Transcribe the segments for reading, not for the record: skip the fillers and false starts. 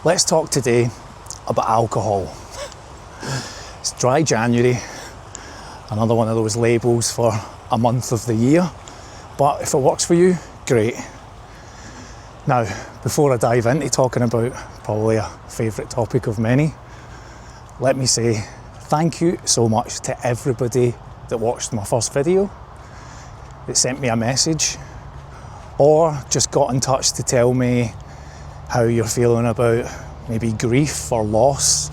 Let's talk today about alcohol. It's dry January, another one of those labels for a month of the year, but if it works for you, great. Now, before I dive into talking about probably a favourite topic of many, let me say thank you so much to everybody that watched my first video, that sent me a message, or just got in touch to tell me how you're feeling about maybe grief or loss,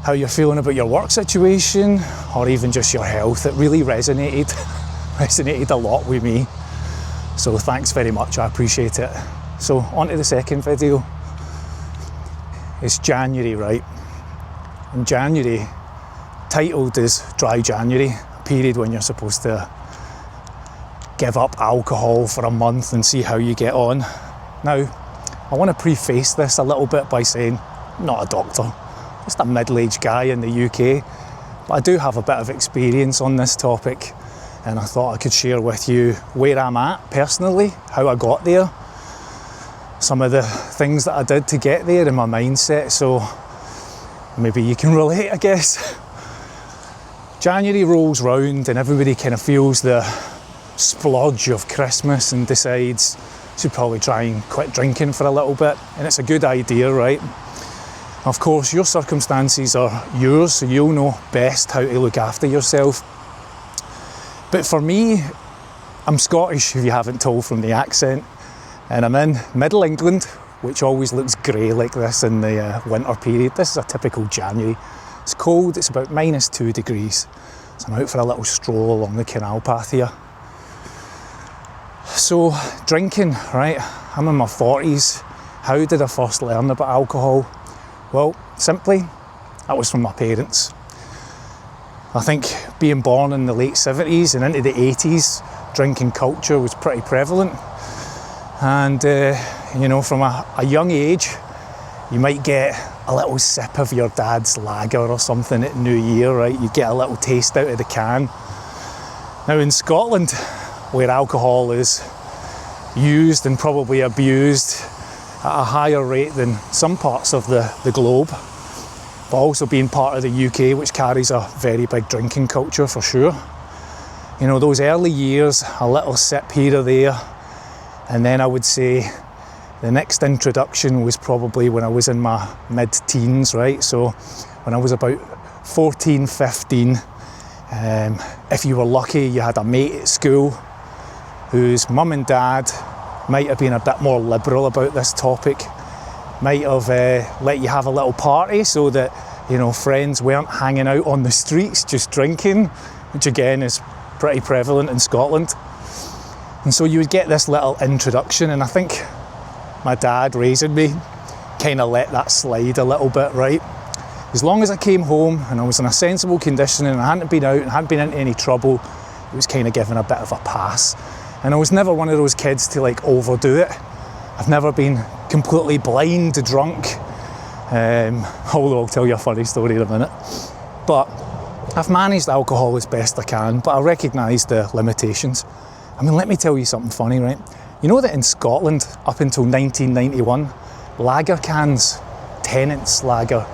how you're feeling about your work situation, or even just your health. It really resonated a lot with me. So thanks very much, I appreciate it. So on to the second video. It's January, right? And January, titled as Dry January, a period when you're supposed to give up alcohol for a month and see how you get on. Now, I want to preface this a little bit by saying, I'm not a doctor, just a middle-aged guy in the UK, but I do have a bit of experience on this topic, and I thought I could share with you where I'm at personally, how I got there, some of the things that I did to get there in my mindset, so maybe you can relate, I guess. January rolls round and everybody kind of feels the splurge of Christmas and decides should probably try and quit drinking for a little bit, and it's a good idea, right? Of course, your circumstances are yours, so you'll know best how to look after yourself. But for me, I'm Scottish, if you haven't told from the accent, and I'm in Middle England, which always looks grey like this in the winter period. This is a typical January. It's cold, it's about -2 degrees, so I'm out for a little stroll along the canal path here. So, drinking, right? I'm in my 40s. How did I first learn about alcohol? Well, simply, that was from my parents. I think being born in the late 70s and into the 80s, drinking culture was pretty prevalent. And, from a young age, you might get a little sip of your dad's lager or something at New Year, right? You get a little taste out of the can. Now in Scotland, where alcohol is used and probably abused at a higher rate than some parts of the globe, but also being part of the UK, which carries a very big drinking culture for sure. Those early years, a little sip here or there, and then I would say the next introduction was probably when I was in my mid-teens, right? So when I was about 14, 15, if you were lucky, you had a mate at school whose mum and dad might have been a bit more liberal about this topic, might have let you have a little party so that, friends weren't hanging out on the streets just drinking, which again is pretty prevalent in Scotland. And so you would get this little introduction, and I think my dad raising me kind of let that slide a little bit, right? As long as I came home and I was in a sensible condition and I hadn't been out and hadn't been into any trouble, it was kind of given a bit of a pass. And I was never one of those kids to overdo it. I've never been completely blind drunk, although I'll tell you a funny story in a minute. But I've managed alcohol as best I can, but I recognise the limitations. I mean, let me tell you something funny, right? You know that in Scotland, up until 1991, lager cans, Tennent's lager,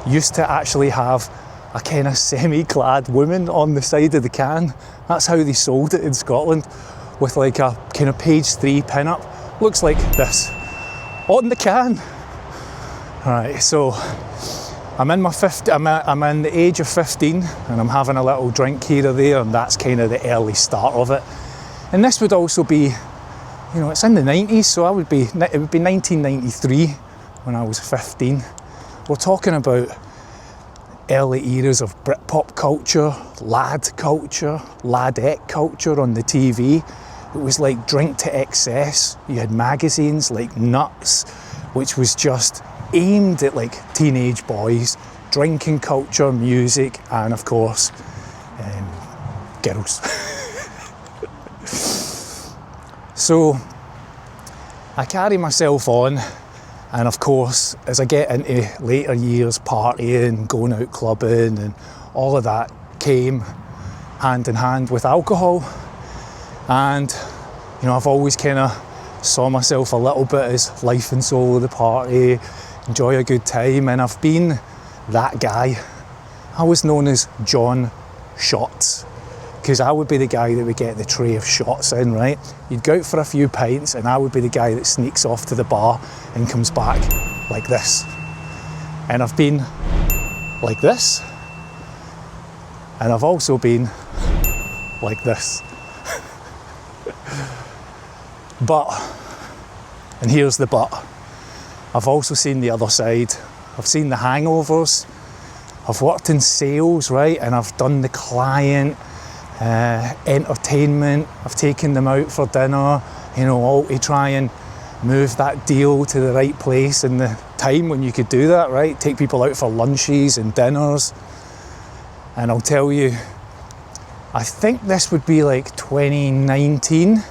used to actually have a kind of semi-clad woman on the side of the can. That's how they sold it in Scotland, with like a kind of page 3 pin-up. Looks like this, on the can. Alright, so I'm in the age of 15, and I'm having a little drink here or there, and that's kind of the early start of it. And this would also be, it's in the 90s, so it would be 1993 when I was 15. We're talking about early eras of Britpop culture, lad culture, ladette culture on the TV. It was like drink to excess. You had magazines like Nuts, which was just aimed at teenage boys, drinking culture, music, and of course, girls. So I carry myself on, and of course, as I get into later years, partying, going out clubbing, and all of that came hand in hand with alcohol. And I've always kind of saw myself a little bit as life and soul of the party, enjoy a good time, and I've been that guy. I was known as John Shots, because I would be the guy that would get the tray of shots in, right? You'd go out for a few pints and I would be the guy that sneaks off to the bar and comes back like this. And I've been like this, and I've also been like this. But, and here's the but, I've also seen the other side. I've seen the hangovers. I've worked in sales, right? And I've done the client entertainment. I've taken them out for dinner, all to try and move that deal to the right place in the time when you could do that, right? Take people out for lunches and dinners. And I'll tell you, I think this would be like 2019.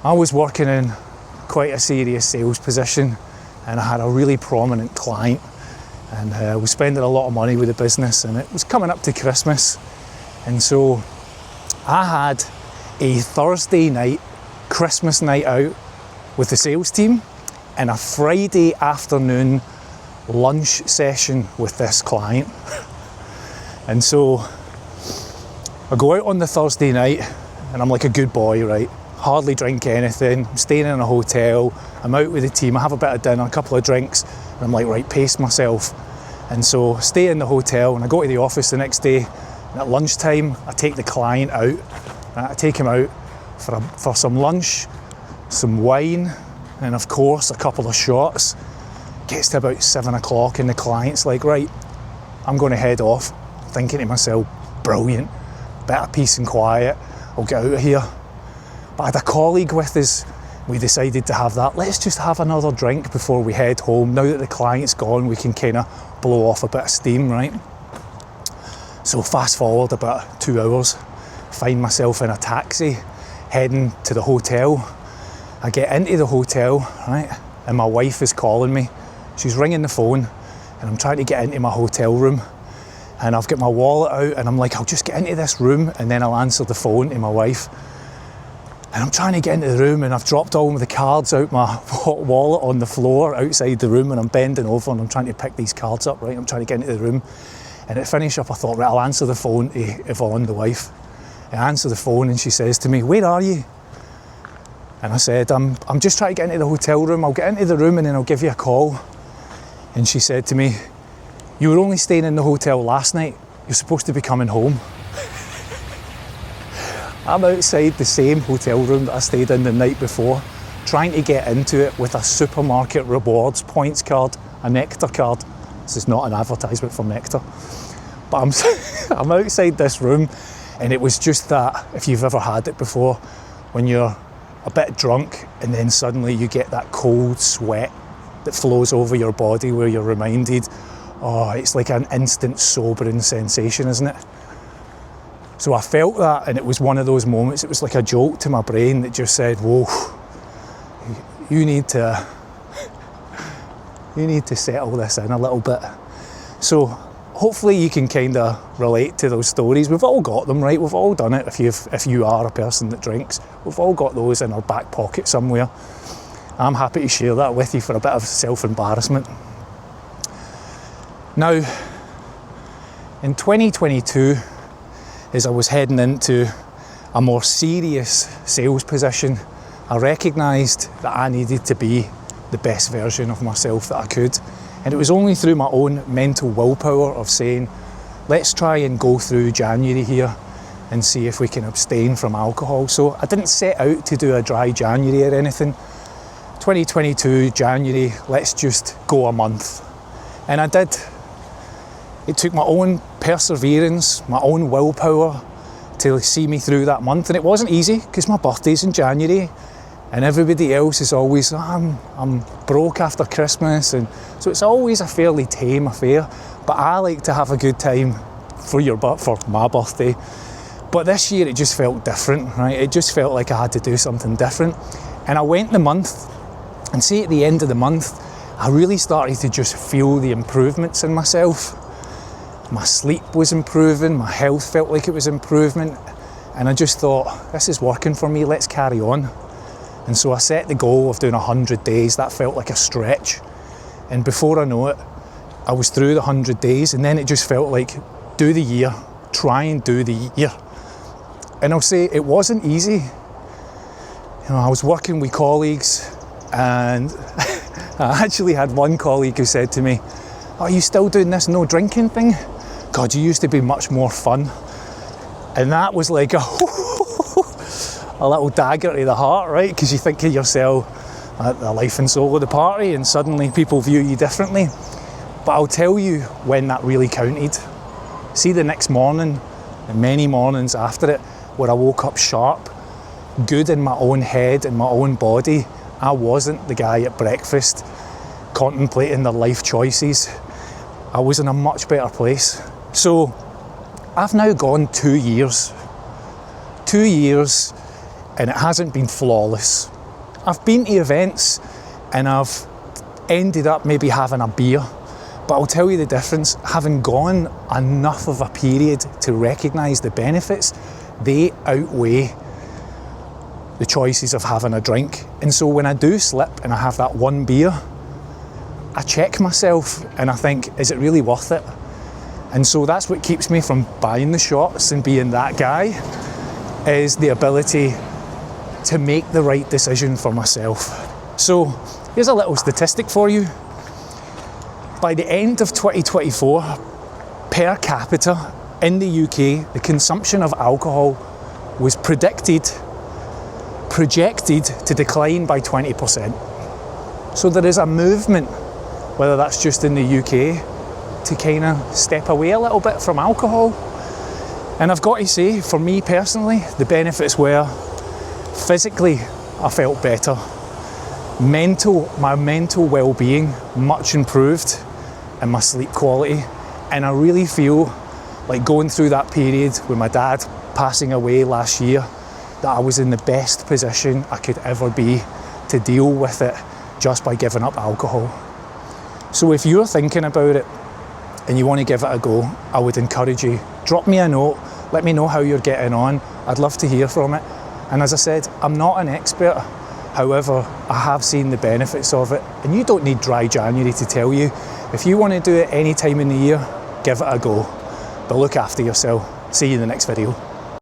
I was working in quite a serious sales position, and I had a really prominent client, and I was spending a lot of money with the business, and it was coming up to Christmas. And so I had a Thursday night, Christmas night out with the sales team, and a Friday afternoon lunch session with this client. And so I go out on the Thursday night, and I'm like a good boy, right? Hardly drink anything. I'm staying in a hotel. I'm out with the team. I have a bit of dinner, a couple of drinks, and I'm like, right, pace myself. And so stay in the hotel, and I go to the office the next day. And at lunchtime, I take the client out. I take him out for some lunch, some wine, and of course a couple of shots. Gets to about 7 o'clock, and the client's like, right, I'm going to head off. Thinking to myself, brilliant, bit of peace and quiet, I'll get out of here. But I had a colleague with us. We decided to have that. Let's just have another drink before we head home. Now that the client's gone, we can kind of blow off a bit of steam, right? So fast forward about 2 hours, find myself in a taxi, heading to the hotel. I get into the hotel, right, and my wife is calling me. She's ringing the phone, and I'm trying to get into my hotel room. And I've got my wallet out, and I'm like, I'll just get into this room, and then I'll answer the phone to my wife. And I'm trying to get into the room, and I've dropped all the cards out my wallet on the floor outside the room, and I'm bending over and I'm trying to pick these cards up, right? I'm trying to get into the room. And at finish up, I thought, right, I'll answer the phone to Yvonne, the wife. I answer the phone, and she says to me, where are you? And I said, I'm just trying to get into the hotel room. I'll get into the room and then I'll give you a call. And she said to me, you were only staying in the hotel last night. You're supposed to be coming home. I'm outside the same hotel room that I stayed in the night before, trying to get into it with a supermarket rewards points card, a Nectar card. This is not an advertisement for Nectar. But I'm outside this room, and it was just that, if you've ever had it before, when you're a bit drunk and then suddenly you get that cold sweat that flows over your body where you're reminded, oh, it's like an instant sobering sensation, isn't it? So I felt that, and it was one of those moments, it was like a jolt to my brain that just said, whoa, you need to settle this in a little bit. So hopefully you can kind of relate to those stories. We've all got them, right? We've all done it. If you are a person that drinks, we've all got those in our back pocket somewhere. I'm happy to share that with you for a bit of self-embarrassment. Now, in 2022, as I was heading into a more serious sales position, I recognised that I needed to be the best version of myself that I could. And it was only through my own mental willpower of saying, let's try and go through January here and see if we can abstain from alcohol. So I didn't set out to do a dry January or anything. 2022 January, let's just go a month. And I did. It took my own perseverance, my own willpower to see me through that month. And it wasn't easy, because my birthday's in January and everybody else is always, I'm broke after Christmas. And so it's always a fairly tame affair. But I like to have a good time for my birthday. But this year it just felt different, right? It just felt like I had to do something different. And I went the month, and see, at the end of the month, I really started to just feel the improvements in myself. My sleep was improving, my health felt like it was improving, and I just thought, this is working for me, let's carry on. And so I set the goal of doing 100 days. That felt like a stretch. And before I know it, I was through the 100 days, and then it just felt like, do the year, try and do the year. And I'll say it wasn't easy. You know, I was working with colleagues, and I actually had one colleague who said to me, "Are you still doing this no drinking thing? God, you used to be much more fun." And that was like a little dagger to the heart, right? Because you think of yourself, the life and soul of the party, and suddenly people view you differently. But I'll tell you when that really counted. See, the next morning, and many mornings after it, where I woke up sharp, good in my own head and my own body. I wasn't the guy at breakfast contemplating their life choices. I was in a much better place. So I've now gone 2 years. 2 years, and it hasn't been flawless. I've been to events and I've ended up maybe having a beer, but I'll tell you the difference. Having gone enough of a period to recognise the benefits, they outweigh the choices of having a drink. And so when I do slip and I have that one beer, I check myself and I think, is it really worth it? And so that's what keeps me from buying the shots and being that guy, is the ability to make the right decision for myself. So here's a little statistic for you. By the end of 2024, per capita in the UK, the consumption of alcohol was projected to decline by 20%. So there is a movement, whether that's just in the UK, to kind of step away a little bit from alcohol. And I've got to say, for me personally, the benefits were, physically, I felt better. My mental well-being much improved, and my sleep quality. And I really feel like going through that period with my dad passing away last year, that I was in the best position I could ever be to deal with it just by giving up alcohol. So if you're thinking about it and you want to give it a go, I would encourage you, drop me a note, let me know how you're getting on. I'd love to hear from it. And as I said, I'm not an expert. However, I have seen the benefits of it, and you don't need dry January to tell you. If you want to do it any time in the year, give it a go. But look after yourself. See you in the next video.